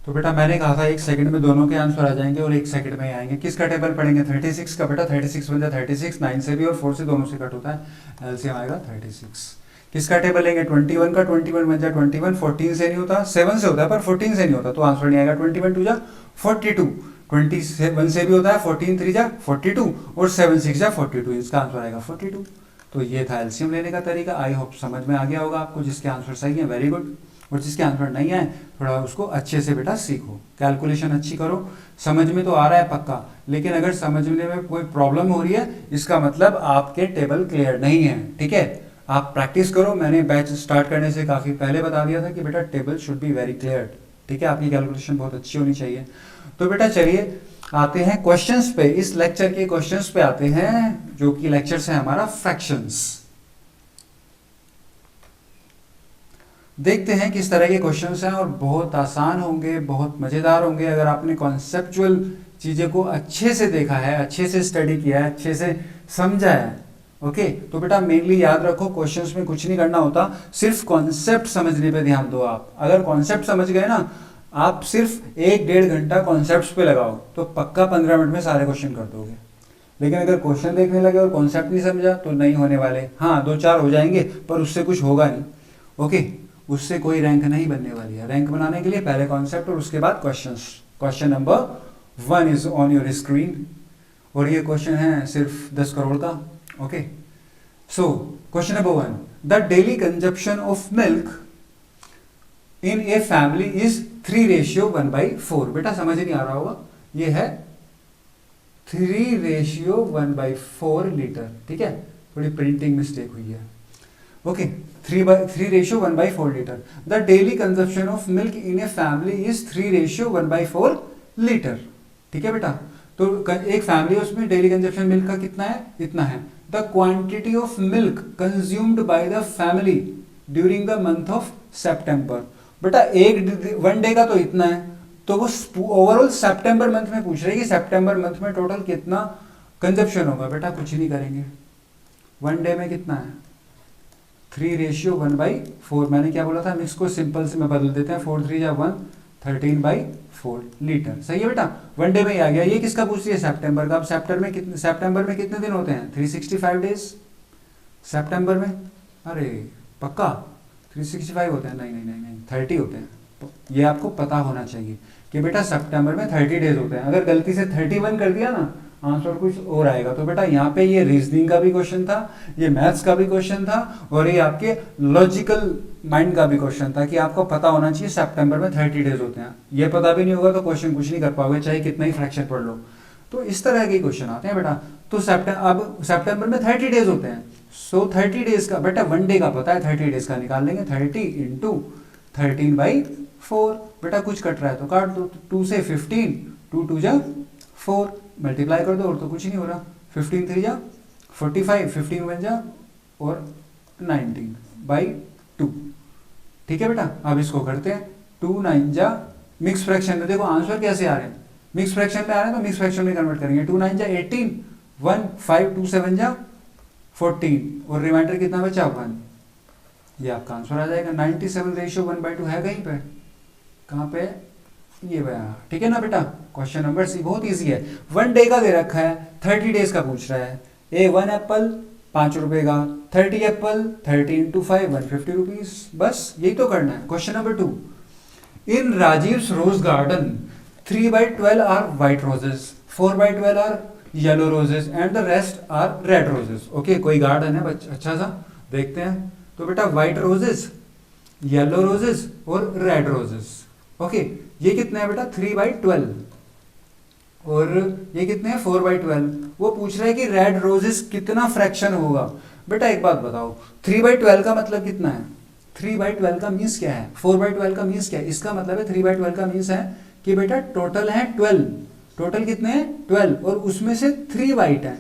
तो बेटा मैंने कहा था 1 सेकंड में दोनों के आंसर आ जाएंगे, और 1 सेकंड में ही आएंगे। किसका टेबल पढ़ेंगे? 36 का बेटा। 36 बन जाए 36, 9 से भी और 4 से दोनों से कट होता है, एलसीएम आएगा 36। किसका टेबल लेंगे? 21 का। 21 बन जाए 21, 14 से नहीं होता, 7 से होता है पर 14 से नहीं होता, तो आंसर नहीं आएगा। 21 2 जा 42, 21 से भी होता है, 14 3 जा 42 और 7 6 जा 42, इसका आंसर आएगा 42। तो ये था एलसीएम लेने का तरीका। आई होप समझ में आ गया होगा आपको। जिसके आंसर सही है वेरी गुड, और जिसके आंसर नहीं आए थोड़ा उसको अच्छे से बेटा सीखो, कैलकुलेशन अच्छी करो। समझ में तो आ रहा है पक्का, लेकिन अगर समझने में कोई प्रॉब्लम हो रही है इसका मतलब आपके टेबल क्लियर नहीं है। ठीक है, आप प्रैक्टिस करो। मैंने बैच स्टार्ट करने से काफ़ी पहले बता दिया था कि बेटा table should be very clear. ठीक है, आपकी कैलकुलेशन बहुत अच्छी होनी चाहिए। तो बेटा चलिए आते हैं क्वेश्चंस पे। इस लेक्चर के क्वेश्चंस पे आते हैं, जो कि लेक्चर है हमारा फ्रैक्शंस। देखते हैं किस तरह के क्वेश्चंस हैं, और बहुत आसान होंगे, बहुत मज़ेदार होंगे अगर आपने कॉन्सेप्चुअल चीज़ें को अच्छे से देखा है, अच्छे से स्टडी किया है, अच्छे से समझा है। ओके, तो बेटा मेनली याद रखो क्वेश्चंस में कुछ नहीं करना होता, सिर्फ कॉन्सेप्ट समझने पे ध्यान दो। आप अगर कॉन्सेप्ट समझ गए ना, आप सिर्फ 1-1.5 घंटा कॉन्सेप्ट पे लगाओ तो पक्का 15 मिनट में सारे क्वेश्चन कर दोगे। लेकिन अगर क्वेश्चन देखने लगे और कॉन्सेप्ट नहीं समझा तो नहीं होने वाले। हाँ 2-4 हो जाएंगे पर उससे कुछ होगा नहीं। ओके, उससे कोई रैंक नहीं बनने वाली है। रैंक बनाने के लिए पहले कॉन्सेप्ट और उसके बाद questions. Question number 1 is on your screen, और ये क्वेश्चन है सिर्फ 10 करोड़ का। Okay, so question number 1, the daily consumption of milk in a family is 3:1/4। बेटा समझ नहीं आ रहा होगा, ये है 3:1/4 लीटर। ठीक है, थोड़ी प्रिंटिंग मिस्टेक हुई है। Okay, 3:1/4 litre. The daily consumption of milk in a family is 3:1/4 litre. ठीक है बेटा, तो एक फैमिली है उसमें डेली कंजप्शन मिल्क का कितना है, इतना है। The quantity of milk consumed by the family during the month of September. बेटा एक वन डे का तो इतना है, तो वो ओवरऑल सितंबर मंथ में पूछ रहे हैं कि सितंबर मंथ में टोटल कितना कंजप्शन होगा। बेटा कुछ नहीं करेंगे, वन डे में कितना है 3:1/4। मैंने क्या बोला था, मिक्स को सिंपल से में बदल देते हैं, 4 3 या 1 13/4 लीटर। सही है बेटा, वन डे में ही आ गया। ये किसका पूछ रही है, सितंबर का। अब सितंबर में कितने दिन होते हैं, 365 डेज सितंबर में। अरे पक्का 365 होते हैं, नहीं नहीं नहीं नहीं 30 होते हैं। ये आपको पता होना चाहिए कि बेटा सितंबर में 30 डेज होते हैं। अगर गलती से 31 कर दिया ना, आंसर कुछ और आएगा। तो बेटा यहाँ पे ये रीजनिंग का भी क्वेश्चन था, ये मैथ्स का भी क्वेश्चन था, और ये आपके लॉजिकल माइंड का भी क्वेश्चन था कि आपको पता होना चाहिए सितंबर में 30 डेज होते हैं। ये पता भी नहीं होगा तो क्वेश्चन कुछ नहीं कर पाओगे, चाहे कितना ही फ्रैक्शन पढ़ लो। तो इस तरह के क्वेश्चन आते हैं बेटा। तो अब सितंबर में 30 डेज होते हैं, सो 30 डेज का बेटा वन डे का पता है, 30 डेज का निकाल लेंगे, 30 इंटू 13/4। बेटा कुछ कट रहा है तो काट दो, 2 से 15, 2 2 जा 4, मल्टीप्लाई कर दो, और तो कुछ नहीं हो रहा। 15 3 जा 45, 15 1 जा और 19/2। ठीक है बेटा, अब इसको करते हैं, 2 9 जा मिक्स फ्रैक्शन में। देखो आंसर कैसे आ रहे हैं, मिक्स फ्रैक्शन में आ रहे हैं तो मिक्स फ्रैक्शन में कन्वर्ट करेंगे। 2 9 जा 18, 1 5 2 7 जा 14, और रिमाइंडर कितना बचा 1। ये आपका आंसर आ जाएगा। 97:1/2 है कहीं पे, कहाँ पे, ये भैया। ठीक है ना बेटा, क्वेश्चन नंबर सी बहुत इजी है। वन डे का दे रखा है, 30 डेज का पूछ रहा है। ए 1 एप्पल 5 रुपए का, 30 एप्पल 30 इंटू 5 150 रुपीज। बस यही तो करना है। Question number 2, in Rajeev's rose garden 3/12 are white roses, 4/12 are yellow roses and the rest are red roses. Okay, कोई गार्डन है अच्छा सा, देखते हैं। तो बेटा व्हाइट रोजेस, येलो रोजेस और रेड रोजेस। ओके, ये कितना है बेटा 3/12, और ये कितने हैं 4/12। वो पूछ रहा है कि रेड रोजेस कितना फ्रैक्शन होगा। बेटा एक बात बताओ, 3/12 का मतलब कितना है, 3/12 का मीन्स क्या है, 4/12 का मीन्स क्या है। इसका मतलब है 3/12 का मीन्स है कि बेटा टोटल है 12, टोटल कितने हैं 12, और उसमें से 3 वाइट है।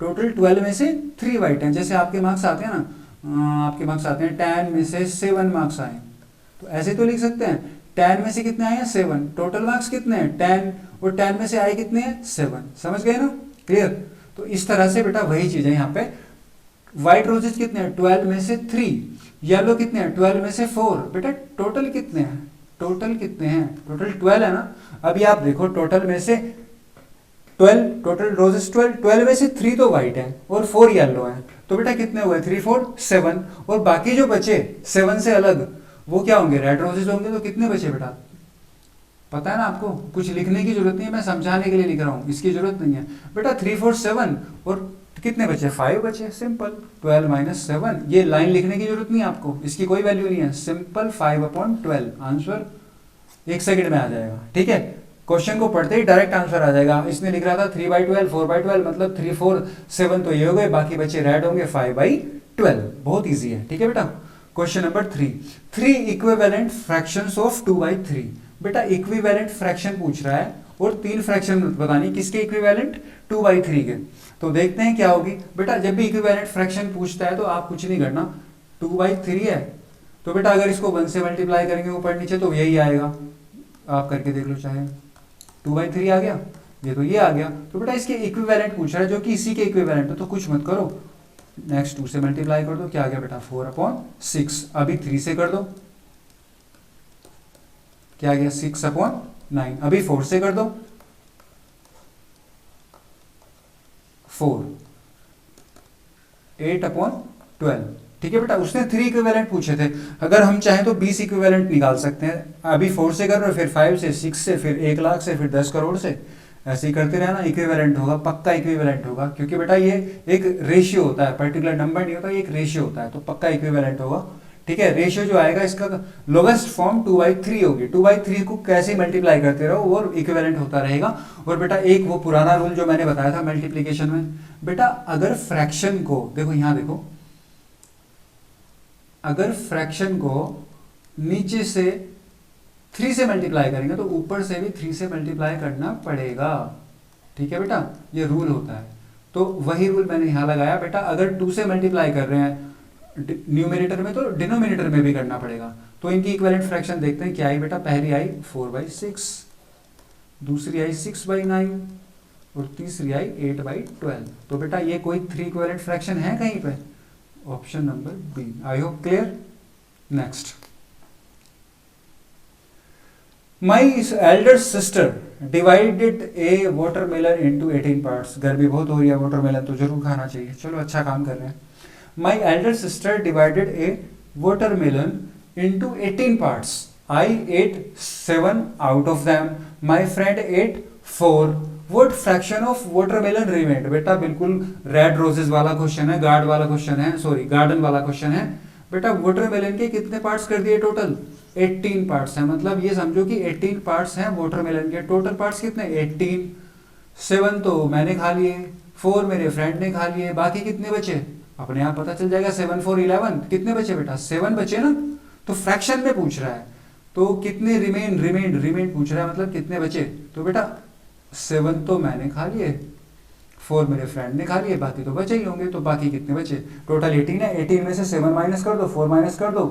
टोटल 12 में से 3 वाइट हैं। जैसे आपके मार्क्स आते हैं ना, आपके मार्क्स आते हैं 10 में से 7 मार्क्स आए, तो ऐसे तो लिख सकते हैं 10 में से कितने आए हैं 7, टोटल मार्क्स कितने हैं 10, और 10 में से आए कितने हैं 7। समझ गए ना, क्लियर। तो इस तरह से बेटा वही चीज है यहाँ पे। व्हाइट रोजेस कितने हैं 12 में से 3, येलो कितने हैं 12 में से 4। बेटा टोटल कितने हैं, टोटल कितने हैं, टोटल 12 है ना। अभी आप देखो टोटल में से 12, टोटल रोजेस 12 में से 3 तो व्हाइट है और 4 येलो है, तो बेटा कितने हुए 3 4 7, और बाकी जो बचे 7 से अलग वो क्या होंगे, रेड रोजेस होंगे। तो कितने बचे बेटा, पता है ना आपको, कुछ लिखने की जरूरत नहीं है, मैं समझाने के लिए लिख रहा हूँ, इसकी जरूरत नहीं है बेटा। 3 4 7 और कितने बचे 5 बचे, सिंपल 12 - 7। ये लाइन लिखने की जरूरत नहीं है आपको, इसकी कोई वैल्यू नहीं है, सिंपल 5/12 आंसर 1 सेकंड में आ जाएगा। ठीक है, क्वेश्चन को पढ़ते ही डायरेक्ट आंसर आ जाएगा। इसने लिख रहा था 3/12 4/12 मतलब 3 4 7 तो ये हो गए, बाकी बचे रेड होंगे 5/12। बहुत ईजी है। ठीक है बेटा, question number 3 equivalent fractions of 2/3। बेटा इक्विवेलेंट फ्रैक्शन पूछ रहा है और 3 फ्रैक्शन बतानी, किसके इक्विवेलेंट 2/3 के। तो देखते हैं क्या होगी। बेटा जब भी इक्विवेलेंट फ्रैक्शन पूछता है तो आप कुछ नहीं करना, 2/3 है तो बेटा अगर इसको 1 से मल्टीप्लाई करेंगे ऊपर नीचे तो यही आएगा, आप करके देख लो चाहे। 2/3 आ गया, ये तो ये आ गया। तो बेटा इसके इक्विवेलेंट पूछ रहा है जो कि इसी के इक्विवेलेंट है, तो कुछ मत करो, नेक्स्ट 2 से मल्टीप्लाई कर दो, क्या आ गया बेटा 4/6। अभी 3 से कर दो, क्या आ गया 6/9। अभी 4 से कर दो, 4 8/12। ठीक है बेटा, उसने 3 इक्विवेलेंट पूछे थे, अगर हम चाहें तो 20 इक्विवेलेंट निकाल सकते हैं। अभी 4 से कर रहे हो, फिर 5 से, 6 से, फिर 1 लाख से, फिर 10 करोड़ से, ऐसे ही करते रहना, इक्विवेलेंट होगा, पक्का इक्विवेलेंट होगा। क्योंकि बेटा ये एक रेशियो होता है, पर्टिकुलर नंबर नहीं होता, ये एक रेशियो होता है, तो पक्का इक्विवेलेंट होगा। ठीक है, रेशियो जो आएगा इसका लोवेस्ट फॉर्म 2/3 होगी। 2/3 को कैसे मल्टीप्लाई करते रहो वो इक्विवेलेंट होता रहेगा। और बेटा एक वो पुराना रूल जो मैंने बताया था मल्टीप्लीकेशन में, बेटा अगर फ्रैक्शन को देखो, यहाँ देखो अगर फ्रैक्शन को नीचे से 3 से मल्टीप्लाई करेंगे तो ऊपर से भी 3 से मल्टीप्लाई करना पड़ेगा, ठीक है बेटा, ये रूल होता है। तो वही रूल मैंने यहाँ लगाया बेटा, अगर 2 से मल्टीप्लाई कर रहे हैं न्यूमरेटर में तो डिनोमिनेटर में भी करना पड़ेगा। तो इनकी इक्विवेलेंट फ्रैक्शन देखते हैं क्या आई बेटा। पहली आई 4/6, दूसरी आई 6/9 और तीसरी आई 8/12। तो बेटा ये कोई 3 इक्विवेलेंट फ्रैक्शन है कहीं पे? Option number B. I hope clear. Next, my elder sister divided a watermelon into 18 parts. गर्मी बहुत हो रही है, वाटरमेलन तो जरूर खाना चाहिए। चलो अच्छा काम कर रहे हैं। माई elder sister divided A watermelon into 18 parts. I ate 7 out of them. My friend ate 4. What fraction of watermelon remained? बेटा बिल्कुल रेड रोजेस वाला क्वेश्चन है, गार्ड वाला क्वेश्चन है, सॉरी गार्डन वाला क्वेश्चन है। बेटा वाटरमेलन के कितने पार्ट्स कर दिए टोटल? 18 पार्ट्स हैं। मतलब ये समझो कि 18 पार्ट्स हैं वाटरमेलन के। टोटल पार्ट्स कितने? 18। 7 तो मैंने खा लिए, 4 मेरे फ्रेंड ने खा लिए, बाकी कितने बचे? अपने आप पता चल जाएगा। 7 4 11, कितने बचे बेटा? 7 बचे ना। तो फ्रैक्शन में पूछ रहा है तो कितने रिमेंड पूछ रहा है, मतलब कितने बचे। तो बेटा 7 तो मैंने खा लिए, 4 मेरे फ्रेंड ने खा लिए, बाकी तो बचे ही होंगे। तो बाकी कितने बचे? टोटल 18 है, 18 में से 7 माइनस कर दो, 4 माइनस कर दो,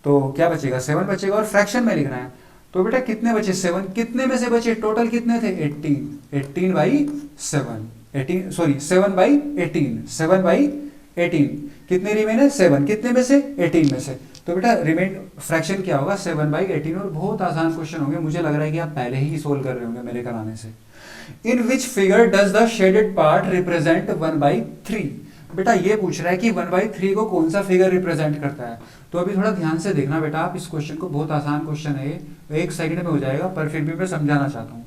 तो क्या बचेगा? 7 बचेगा। और फ्रैक्शन में लिखना है तो बेटा कितने बचे? 7। कितने में से बचे? टोटल कितने थे? 18। 18/7, 18 सॉरी 7/18, 7/18। कितने रिमेन है? 7। कितने में से? 18 में से। तो बेटा रिमेन फ्रैक्शन क्या होगा? 7/18। और बहुत आसान क्वेश्चन होंगे, मुझे लग रहा है कि आप पहले ही सोल्व कर रहे होंगे मेरे कराने से। In which figure does the shaded part represent 1/3? बेटा ये पूछ रहा है कि 1/3 को कौन सा फिगर रिप्रेजेंट करता है। तो अभी थोड़ा ध्यान से देखना बेटा आप इस क्वेश्चन को, बहुत आसान क्वेश्चन है ये, 1 सेकंड में हो जाएगा, पर फिर भी मैं समझाना चाहता हूँ।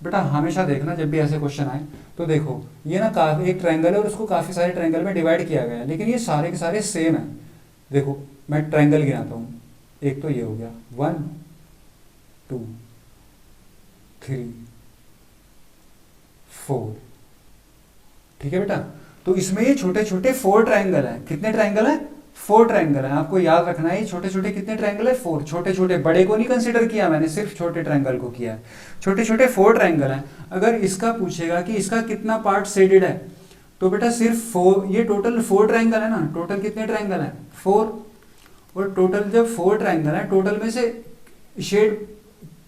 बेटा हमेशा देखना जब भी ऐसे क्वेश्चन आए तो देखो ये ना एक ट्रायंगल है और उसको काफी सारे ट्रायंगल में डिवाइड किया गया है, लेकिन ये सारे के सारे सेम है। देखो मैं ट्रायंगल गिनाता हूँ, एक तो ये हो गया 1 2 3 4, ठीक है बेटा। तो इसमें ये छोटे छोटे 4 ट्रायंगल हैं। कितने ट्रायंगल हैं? 4 ट्रायंगल हैं। आपको याद रखना है ये छोटे छोटे कितने ट्रायंगल है? 4। छोटे छोटे, बड़े को नहीं कंसीडर किया मैंने, सिर्फ छोटे ट्रायंगल को किया है। छोटे छोटे 4 ट्रायंगल हैं। अगर इसका पूछेगा कि इसका कितना पार्ट शेडेड है तो बेटा सिर्फ 4, ये टोटल 4 ट्रायंगल है ना। टोटल कितने ट्रायंगल हैं? 4। और टोटल जब 4 ट्रायंगल है, टोटल में से शेड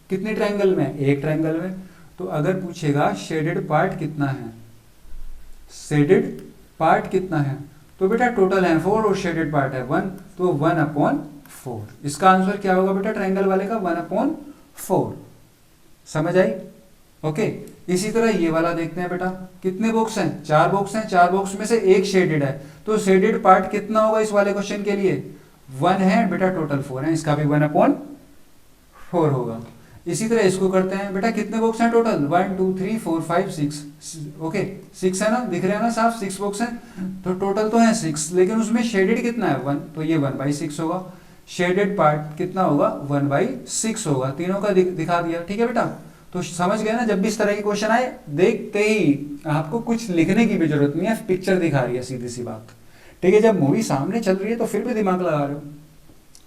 कितने ट्रायंगल में? 1 ट्रायंगल में। तो अगर पूछेगा शेडेड पार्ट कितना है, शेडेड पार्ट कितना है, तो बेटा टोटल है 4 और शेडेड पार्ट है 1, तो 1/4। इसका आंसर क्या होगा बेटा ट्रायंगल वाले का? 1/4। समझ आई? ओके। इसी तरह ये वाला देखते हैं बेटा। कितने बॉक्स हैं? 4 बॉक्स हैं। 4 बॉक्स में से एक शेडेड है, तो शेडेड पार्ट कितना होगा इस वाले क्वेश्चन के लिए? 1 है बेटा, टोटल 4 है, इसका भी 1/4 होगा। इसी तरह इसको करते हैं बेटा। कितने बॉक्स हैं टोटल? 1 2 3 4 5 6, ओके 6 है ना, दिख रहे हैं ना साफ, 6 बॉक्स हैं। तो टोटल तो है 6, लेकिन उसमें शेडेड कितना है? 1, तो ये 1/6 होगा। शेडेड पार्ट कितना होगा? 1/6 होगा। तीनों का दिखा दिया, ठीक है बेटा। तो समझ गए ना, जब भी इस तरह के क्वेश्चन आए देखते ही आपको कुछ लिखने की भी जरूरत नहीं है, पिक्चर दिखा रही है, सीधी सी बात, ठीक है। जब मूवी सामने चल रही है तो फिर भी दिमाग लगा रहे हो,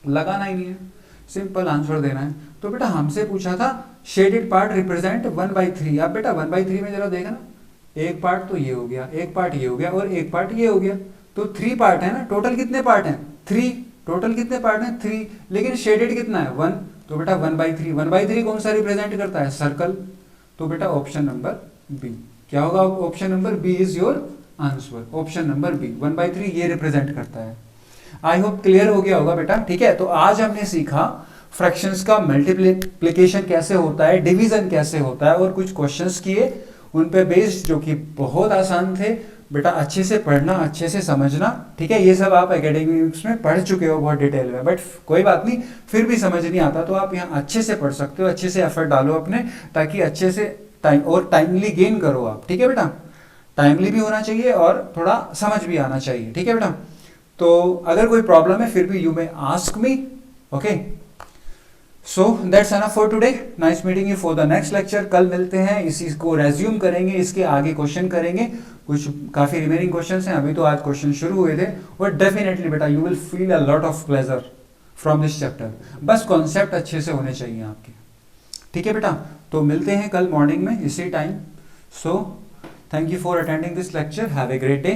लगाना ही नहीं है, सिंपल आंसर देना है। तो बेटा हमसे पूछा था शेडेड पार्ट रिप्रेजेंट 1/3। अब बेटा 1/3 में जरा देखना, एक पार्ट तो ये हो गया, एक पार्ट ये हो गया और एक पार्ट ये हो गया, तो 3 पार्ट है ना। टोटल कितने पार्ट हैं? 3। टोटल कितने पार्ट हैं? 3। लेकिन शेडेड कितना है? 1, तो बेटा 1/3। 1/3 कौन सा रिप्रेजेंट करता है? सर्कल। तो बेटा ऑप्शन नंबर बी क्या होगा? Option number B is your answer. Option number B 1/3 ये रिप्रेजेंट करता है। आई होप क्लियर हो गया होगा बेटा, ठीक है। तो आज हमने सीखा फ्रैक्शंस का मल्टीप्लिकेशन कैसे होता है, डिवीजन कैसे होता है, और कुछ क्वेश्चंस किए उन पे बेस्ड, जो कि बहुत आसान थे बेटा। अच्छे से पढ़ना, अच्छे से समझना, ठीक है। ये सब आप एकेडमिक्स में पढ़ चुके हो बहुत डिटेल में, बट कोई बात नहीं, फिर भी समझ नहीं आता तो आप यहाँ अच्छे से पढ़ सकते हो, अच्छे से एफर्ट डालो अपने, ताकि अच्छे से टाइम और टाइमली गेन करो आप, ठीक है बेटा। टाइमली भी होना चाहिए और थोड़ा समझ भी आना चाहिए, ठीक है बेटा। तो अगर कोई प्रॉब्लम है फिर भी you may ask me, okay. So that's enough for today, nice meeting you for the next lecture. कल मिलते हैं, इसी को रेज्यूम करेंगे, इसके आगे क्वेश्चन करेंगे, कुछ काफ़ी रिमेनिंग क्वेश्चंस हैं, अभी तो आज क्वेश्चन शुरू हुए थे। और डेफिनेटली बेटा you will feel a lot of pleasure from this chapter, बस कॉन्सेप्ट अच्छे से होने चाहिए आपके, ठीक है बेटा। तो मिलते हैं कल मॉर्निंग में इसी time. So thank you for attending this lecture, have a great day.